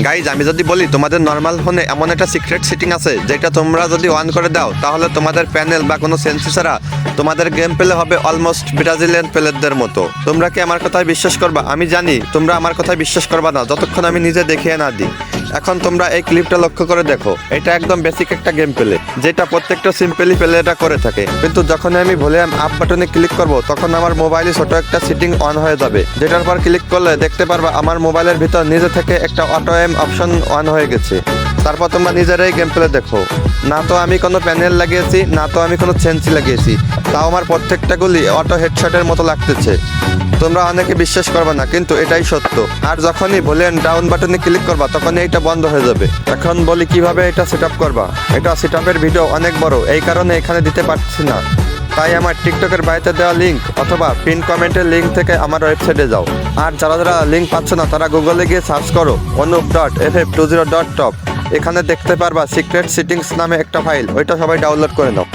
Guys আমি যদি বলি তোমাদের নর্মাল ফোনে এমন একটা সিক্রেট সেটিং আছে যেটা তোমরা যদি অন করে দাও তাহলে তোমাদের প্যানেল বা কোনো সেন্সর ছাড়া তোমাদের গেম প্লে হবে অলমোস্ট ব্রাজিলিয়ান প্লেয়ারদের মতো। তোমরা কি আমার কথায় বিশ্বাস করবা? আমি জানি তোমরা আমার কথায় বিশ্বাস করবা না যতক্ষণ আমি নিজে দেখিয়ে না দিই। এখন তোমরা এই ক্লিপটা লক্ষ্য করে দেখো, এটা একদম বেসিক একটা গেম প্লে যেটা প্রত্যেকটা সিম্পলি প্লেটা করে থাকে, কিন্তু যখন আমি ভলিউম আপ বাটনে ক্লিক করব তখন আমার মোবাইলে ছোট একটা সেটিং অন হয়ে যাবে, যেটার পর ক্লিক করলে দেখতে পারবা আমার মোবাইলের ভিতর নিজে থেকে একটা অটো এম অপশন অন হয়ে গেছে। তারপর তোমরা নিজেরাই গেম প্লে দেখো, না তো আমি কোনো প্যানেল লাগিয়েছি না তো আমি কোনো সেন্সি লাগিয়েছি, তাও আমার প্রত্যেকটা গুলি অটো হেডশটের মতো লাগতেছে। তোমরা অনেকে বিশ্বাস করবে না কিন্তু এটাই সত্য। আর যখনই ভলিউম ডাউন বাটনে ক্লিক করবা তখনই এটা বন্ধ হয়ে যাবে। এখন বলি কিভাবে এটা সেট আপ করবা। এটা সেট আপের ভিডিও অনেক বড়, এই কারণে এখানে দিতে পারছি না, তাই আমার টিকটকের বাড়িতে দেওয়া লিঙ্ক অথবা পিন কমেন্টের লিঙ্ক থেকে আমার ওয়েবসাইটে যাও। আর যারা যারা লিঙ্ক পাচ্ছে না তারা গুগলে গিয়ে সার্চ করো অনুপ.ff20.top, এখানে দেখতে পারবা সিক্রেট সেটিংস নামে একটা ফাইল, ওইটা সবাই ডাউনলোড করে নাও।